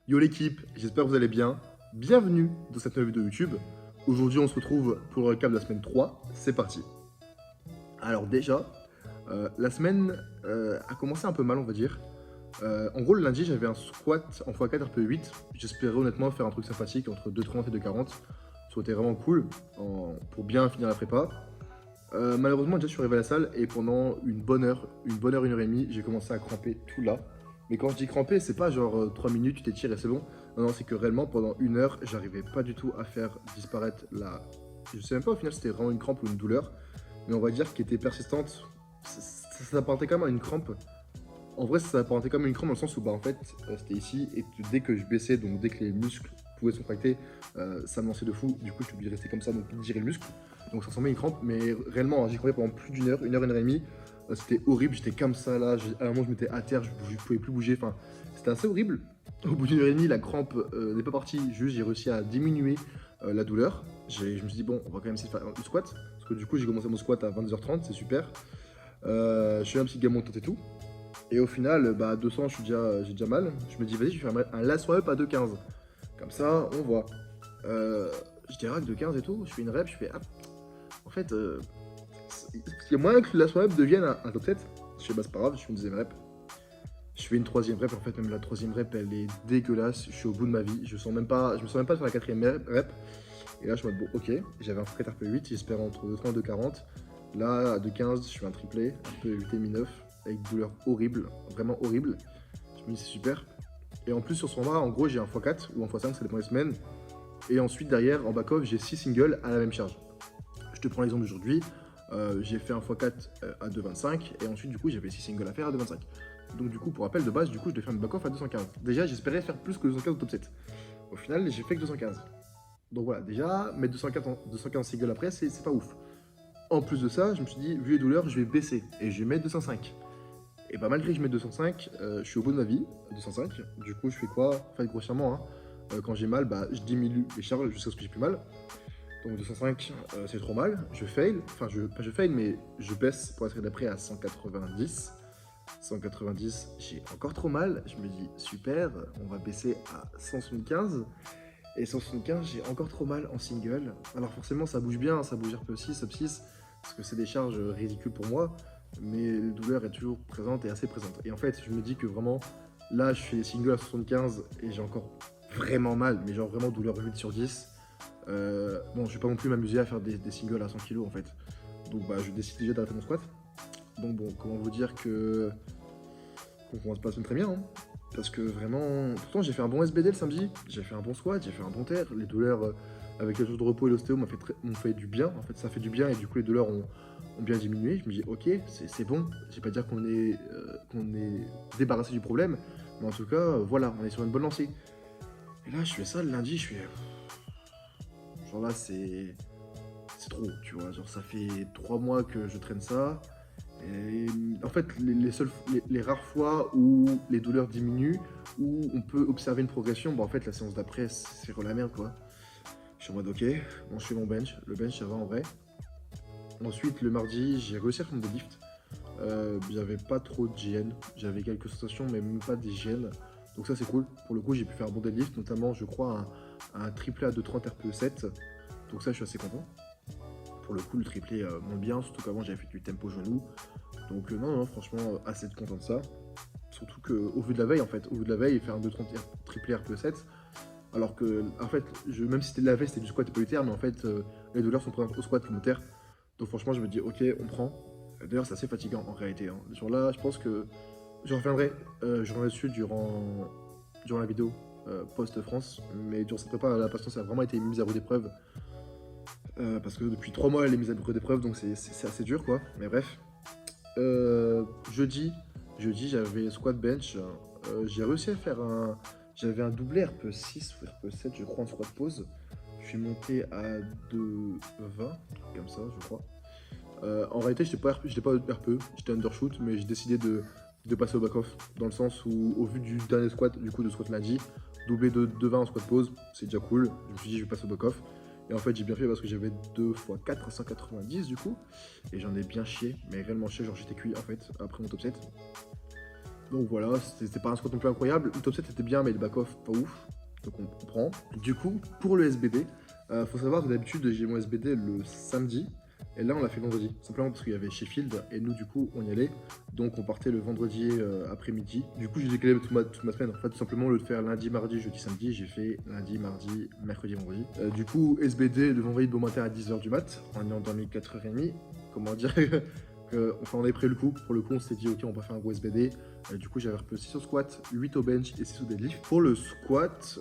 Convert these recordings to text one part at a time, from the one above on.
Yo l'équipe, j'espère que vous allez bien. Bienvenue dans cette nouvelle vidéo YouTube. Aujourd'hui, on se retrouve pour le récap de la semaine 3. C'est parti. Alors déjà, la semaine a commencé un peu mal, on va dire. En gros, le lundi, j'avais un squat en x4 RPE8. J'espérais honnêtement faire un truc sympathique entre 2,30 et 2,40. Ça aurait été vraiment cool pour bien finir la prépa. Malheureusement, déjà, je suis arrivé à la salle et pendant une bonne heure, une heure et demie, j'ai commencé à cramper tout là. Mais quand je dis cramper, c'est pas genre 3 minutes, tu t'étires et c'est bon. Non, non, c'est que réellement, pendant une heure, j'arrivais pas du tout à faire disparaître la. Je sais même pas au final si c'était vraiment une crampe ou une douleur, mais on va dire qu'elle était persistante. Ça s'apparentait quand même à une crampe. En vrai, ça s'apparentait comme une crampe dans le sens où, bah, en fait, c'était ici et dès que je baissais, donc dès que les muscles pouvaient se contracter, ça me lançait de fou. Du coup, je suis obligé de rester comme ça, donc digérer le muscle. Donc ça ressemblait à une crampe, mais réellement, j'ai crampé pendant plus d'une heure, une heure et demie. C'était horrible, j'étais comme ça là. À un moment, je m'étais à terre, je pouvais plus bouger. Enfin, c'était assez horrible. Au bout d'une heure et demie, la crampe n'est pas partie. Juste, j'ai réussi à diminuer la douleur. Je me suis dit, bon, on va quand même essayer de faire le squat. Parce que du coup, j'ai commencé mon squat à 22h30, c'est super. Je suis un petit gamin montant et tout. Et au final, bah, à 200, j'ai déjà mal. Je me dis, vas-y, je vais faire un lasso up à 2,15. Comme ça, on voit. Je déraque de 15 et tout. Je fais une rep, je fais, ah, en fait, il y a moyen que la soirée devienne un top 7. Je fais, bah, c'est pas grave, je fais une deuxième rep. Je fais une troisième rep. En fait, même la troisième rep, elle est dégueulasse. Je suis au bout de ma vie. Je me sens même pas de faire la quatrième rep. Et là, je me dis, bon, ok, j'avais un 4 RP8, j'espère entre 2,30 et 2,40. Là, à 2,15, je fais un triplé, un peu 8 et mi-9, avec une douleur horrible, vraiment horrible. Je me dis, c'est super. Et en plus, sur ce format, en gros, j'ai un x4 ou un x5, ça dépend des semaines. Et ensuite, derrière, en back-off, j'ai 6 singles à la même charge. Je te prends l'exemple d'aujourd'hui. J'ai fait un x4 à 2,25 et ensuite, du coup, j'avais 6 singles à faire à 2,25. Donc, du coup, pour rappel, de base, du coup, je devais faire une back-off à 215. Déjà, j'espérais faire plus que 215 au top 7. Au final, j'ai fait que 215. Donc voilà, déjà, mettre 215 singles après, c'est pas ouf. En plus de ça, je me suis dit, vu les douleurs, je vais baisser et je vais mettre 205. Et bah, malgré que je mette 205, je suis au bout de ma vie, 205. Du coup, je fais quoi? En fait, grossièrement, hein, quand j'ai mal, bah, je diminue les charges jusqu'à ce que j'ai plus mal. Donc 205, c'est trop mal. Je fail. Enfin, pas je fail, mais je baisse pour être d'après à 190. 190, j'ai encore trop mal. Je me dis, super, on va baisser à 175. Et 175, j'ai encore trop mal en single. Alors forcément, ça bouge bien, ça bouge RP6, sub6, parce que c'est des charges ridicules pour moi. Mais la douleur est toujours présente et assez présente. Et en fait, je me dis que vraiment, là, je fais single à 75 et j'ai encore vraiment mal, mais genre vraiment douleur 8 sur 10. Bon, je vais pas non plus m'amuser à faire des singles à 100 kg en fait. Donc bah, je décide déjà d'arrêter mon squat. Donc bon, comment vous dire que qu'on commence pas la semaine très bien, hein. Parce que vraiment, pourtant j'ai fait un bon SBD le samedi, j'ai fait un bon squat, j'ai fait un bon terre. Les douleurs avec les jours de repos et l'ostéo m'ont fait du bien. En fait, ça fait du bien et du coup les douleurs ont bien diminué. Je me dis ok, c'est bon. Je vais pas dire qu'on est débarrassé du problème, mais en tout cas, voilà, on est sur une bonne lancée. Et là, je fais ça le lundi, je fais genre là, c'est trop, tu vois. Genre, ça fait 3 mois que je traîne ça. Et en fait, les rares fois où les douleurs diminuent, où on peut observer une progression, bah en fait, la séance d'après, c'est la merde, quoi. Je suis en mode, ok, bon, je fais mon bench. Le bench, ça va en vrai. Ensuite, le mardi, j'ai réussi à faire des lifts. J'avais pas trop de GN. J'avais quelques sensations, mais même pas d'hygiène. Donc ça, c'est cool. Pour le coup, j'ai pu faire un bon deadlift, notamment, je crois, un triplé à 2,30 RPE7. Donc ça, je suis assez content. Pour le coup, le triplé monte bien, surtout qu'avant, j'avais fait du tempo genou. Donc non, non, franchement, assez content de ça. Surtout qu'au vu de la veille, en fait, au vu de la veille, faire un 2,30 triplé RPE7, alors que, en fait, même si c'était de la veille, c'était du squat et pas du terre, mais en fait, les douleurs sont présentes au squat comme au terre. Donc franchement, je me dis, ok, on prend. D'ailleurs, c'est assez fatigant en réalité, hein. Ce jour-là, je pense que je reviendrai dessus durant la vidéo post-France, mais durant cette prépa, la patience a vraiment été mise à rude épreuve. Parce que depuis 3 mois, elle est mise à rude épreuve, donc c'est assez dur, quoi. Mais bref. Jeudi, j'avais squat bench. J'ai réussi à faire un. J'avais un doublé RPE6 ou RPE7, je crois, en squat pause. Je suis monté à 2,20, comme ça, je crois. En réalité, je n'étais pas RPE, j'étais undershoot, mais j'ai décidé de passer au back-off. Dans le sens où, au vu du dernier squat, du coup, de squat lundi, doublé de 2,20 en squat pause, c'est déjà cool. Je me suis dit, je vais passer au back-off. Et en fait, j'ai bien fait parce que j'avais 2 x 4 à 190 du coup. Et j'en ai bien chié, mais réellement chié, genre j'étais cuit en fait, après mon top 7. Donc voilà, c'était pas un squat non plus incroyable. Le top 7 était bien, mais le back-off, pas ouf. Donc on prend. Du coup, pour le SBD, faut savoir que d'habitude, j'ai mon SBD le samedi. Et là, on l'a fait le vendredi. Simplement parce qu'il y avait Sheffield. Et nous, du coup, on y allait. Donc on partait le vendredi après-midi. Du coup, j'ai décalé toute ma semaine. En fait, tout simplement, au lieu de faire lundi, mardi, jeudi, samedi, j'ai fait lundi, mardi, mercredi, vendredi. Du coup, SBD le vendredi bon matin à 10h du mat. On est endormi 4h30. Comment dire enfin, on avait pris le coup. Pour le coup, on s'est dit, ok, on va faire un gros SBD. Du coup, j'avais repris 6 au squat, 8 au bench et 6 au deadlift. Pour le squat,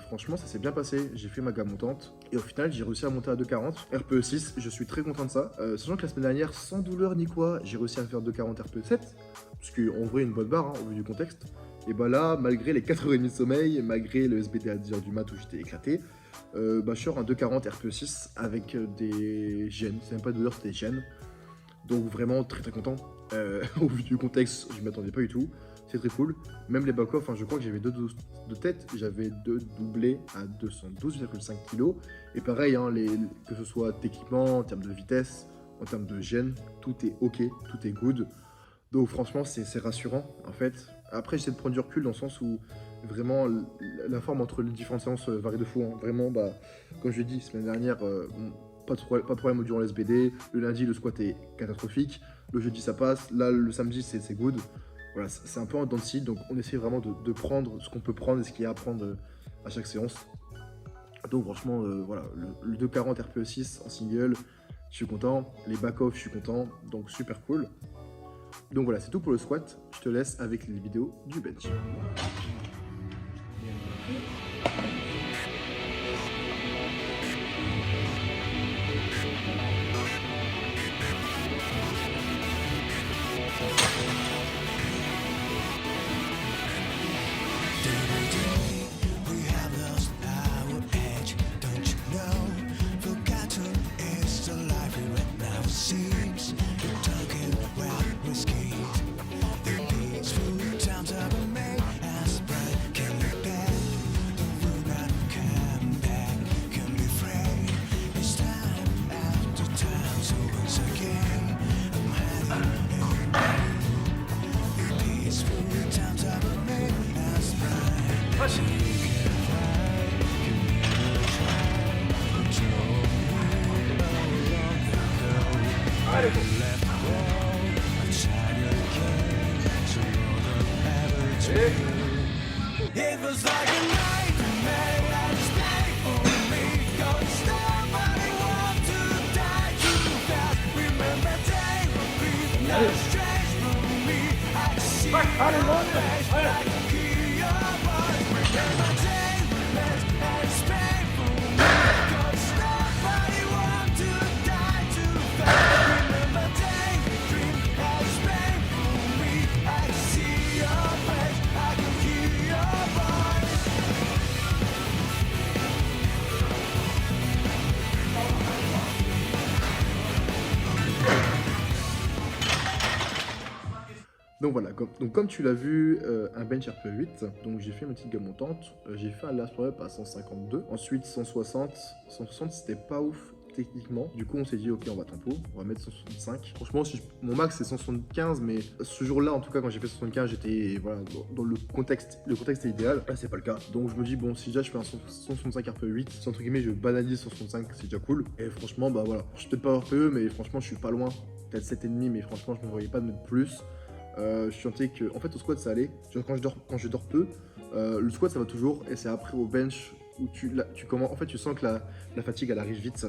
franchement, ça s'est bien passé. J'ai fait ma gamme montante. Et au final, j'ai réussi à monter à 2,40. RPE 6, je suis très content de ça. Sachant que la semaine dernière, sans douleur ni quoi, j'ai réussi à faire 2,40 RPE 7. Parce qu'en vrai, une bonne barre, hein, au vu du contexte. Et bah là, malgré les 4h30 de sommeil, malgré le SBD à 10h du mat où j'étais éclaté, je sors un 2,40 RPE 6 avec des gènes. C'est même pas de douleur, c'était des gènes. Donc vraiment très très content. Au vu du contexte, je ne m'attendais pas du tout. C'est très cool. Même les back-off, je crois que j'avais deux de tête. J'avais deux doublés à 212,5 kg. Et pareil, hein, que ce soit techniquement, en termes de vitesse, en termes de gène, tout est ok, tout est good. Donc franchement, c'est rassurant en fait. Après, j'essaie de prendre du recul dans le sens où vraiment la forme entre les différentes séances varie de fou. Hein. Vraiment, comme je l'ai dit, semaine dernière, pas de problème durant l'SBD. Le lundi, le squat est catastrophique. Le jeudi, ça passe. Là, le samedi, c'est good. Voilà, c'est un peu en dents de scie. Donc, on essaie vraiment de prendre ce qu'on peut prendre et ce qu'il y a à prendre à chaque séance. Donc, franchement, voilà, le 2,40 RPE 6 en single, je suis content. Les back-off, je suis content. Donc, super cool. Donc, voilà, c'est tout pour le squat. Je te laisse avec les vidéos du bench. It was like a nightmare and it's painful me. 'Cause nobody wants to die too fast. Remember day will be no strange for me. I see your face, I can hear your voice. Remember day and it's painful me. 'Cause nobody wants to die too fast. Remember day, dream and it's painful me. I see your face, I can hear your voice. Donc voilà, comme tu l'as vu, un bench RPE 8, donc j'ai fait ma petite gamme montante, j'ai fait un last up à 152, ensuite 160, 160 c'était pas ouf techniquement, du coup on s'est dit ok on va tempo, on va mettre 165, franchement mon max c'est 175, mais ce jour-là en tout cas quand j'ai fait 75 j'étais voilà, dans le contexte est idéal, là c'est pas le cas, donc je me dis bon si déjà je fais un 165 RPE 8, si entre guillemets je banalise 165 c'est déjà cool, et franchement bah voilà, je suis peut-être pas RPE mais franchement je suis pas loin, peut-être 7,5 mais franchement je me voyais pas de mettre plus. Je sentais que, en fait, au squat ça allait. Genre, quand je dors peu, le squat ça va toujours, et c'est après au bench où tu commences. En fait, tu sens que la fatigue elle arrive vite.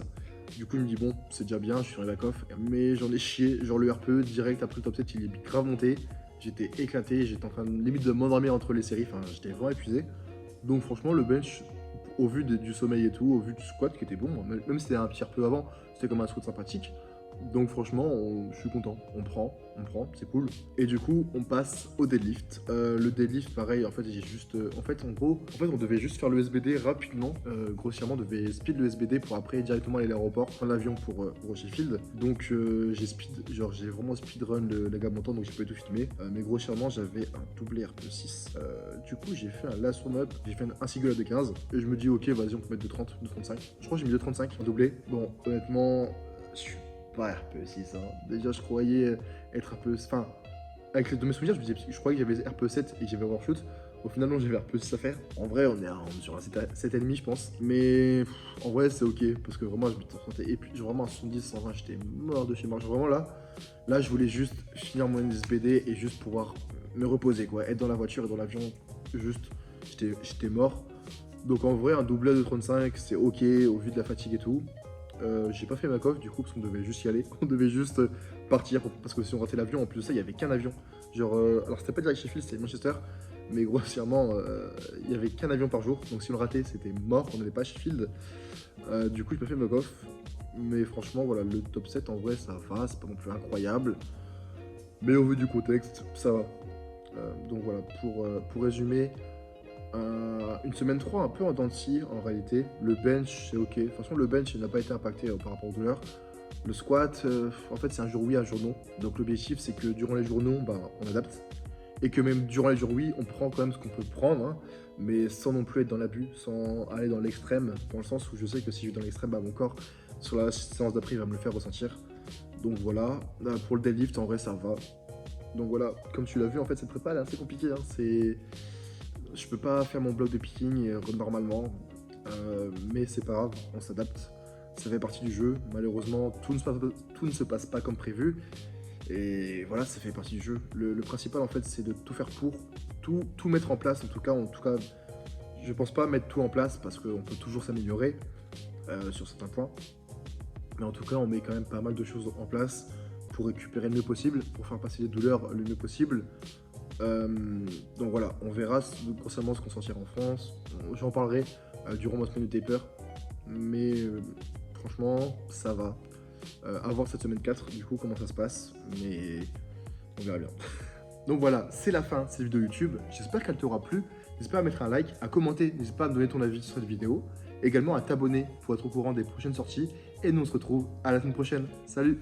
Du coup, je me dis bon, c'est déjà bien, je suis sur les back-off, mais j'en ai chié. Genre, le RPE direct après le top 7 il est grave monté. J'étais éclaté, j'étais en train limite de m'endormir entre les séries. Enfin, j'étais vraiment épuisé. Donc, franchement, le bench, au vu du sommeil et tout, au vu du squat qui était bon, même si c'était un petit RPE avant, c'était comme un squat sympathique. Donc franchement, je suis content. On prend, c'est cool. Et du coup, on passe au deadlift. Le deadlift, pareil, en fait, j'ai juste... en fait, on devait juste faire le SBD rapidement. Grossièrement, on devait speed le SBD pour après directement aller à l'aéroport, prendre l'avion pour Sheffield. Donc j'ai vraiment speedrun la gamme montante, donc j'ai pas du tout filmé. Mais grossièrement, j'avais un doublé RPE 6. Du coup, j'ai fait un last run-up, j'ai fait un single à 2,15. Et je me dis, ok, vas-y, on peut mettre 2,30, 2,35. Je crois que j'ai mis 2,35 en doublé. Bon, honnêtement, je suis pas RPE 6, hein. Déjà je croyais être un peu... Enfin, avec de mes souvenirs, je croyais que j'avais RPE7 et que j'avais Overshoot. Au final, non, j'avais RPE6 à faire. En vrai, on est sur un 7,5, je pense. Mais en vrai, c'est ok. Parce que vraiment, je me sentais épuisé. Vraiment, à 70, 120, j'étais mort de chez mort. Vraiment, là, je voulais juste finir mon NSBD et juste pouvoir me reposer, quoi. Être dans la voiture et dans l'avion, juste, j'étais mort. Donc en vrai, un doublet de 35, c'est ok au vu de la fatigue et tout. J'ai pas fait ma coff du coup parce qu'on devait juste y aller. On devait juste partir parce que si on ratait l'avion, en plus de ça, il y avait qu'un avion. Genre, alors c'était pas direct Sheffield, c'était Manchester. Mais grossièrement, il y avait qu'un avion par jour. Donc si on le ratait, c'était mort. On n'allait pas à Sheffield. Du coup, j'ai pas fait ma coff. Mais franchement, voilà, le top 7 en vrai, ça va. C'est pas non plus incroyable. Mais au vu du contexte, ça va. Donc voilà, pour résumer, une semaine 3 un peu en dents de scie en réalité. Le bench, c'est ok. De toute façon, le bench il n'a pas été impacté par rapport aux douleurs. Le squat, en fait, c'est un jour oui, un jour non. Donc l'objectif, c'est que durant les jours non, bah, on adapte. Et que même durant les jours oui, on prend quand même ce qu'on peut prendre, hein, mais sans non plus être dans l'abus, sans aller dans l'extrême, dans le sens où je sais que si je vais dans l'extrême, bah, mon corps, sur la séance d'après, il va me le faire ressentir. Donc voilà, pour le deadlift, en vrai, ça va. Donc voilà, comme tu l'as vu, en fait, cette prépa, elle est assez compliquée. Hein. Je peux pas faire mon bloc de picking normalement, mais c'est pas grave, on s'adapte. Ça fait partie du jeu. Malheureusement, tout ne se passe pas comme prévu. Et voilà, ça fait partie du jeu. Le principal, en fait, c'est de tout faire pour, tout mettre en place. En tout cas, je pense pas mettre tout en place parce qu'on peut toujours s'améliorer sur certains points. Mais en tout cas, on met quand même pas mal de choses en place pour récupérer le mieux possible, pour faire passer les douleurs le mieux possible. Donc voilà, on verra concernant ce qu'on sortira en France. J'en parlerai durant ma semaine de taper. Mais franchement, ça va. À voir cette semaine 4, du coup, comment ça se passe. Mais on verra bien. Donc voilà, c'est la fin de cette vidéo YouTube. J'espère qu'elle t'aura plu. N'hésite pas à mettre un like, à commenter. N'hésite pas à me donner ton avis sur cette vidéo. Également à t'abonner pour être au courant des prochaines sorties. Et nous, on se retrouve à la semaine prochaine. Salut!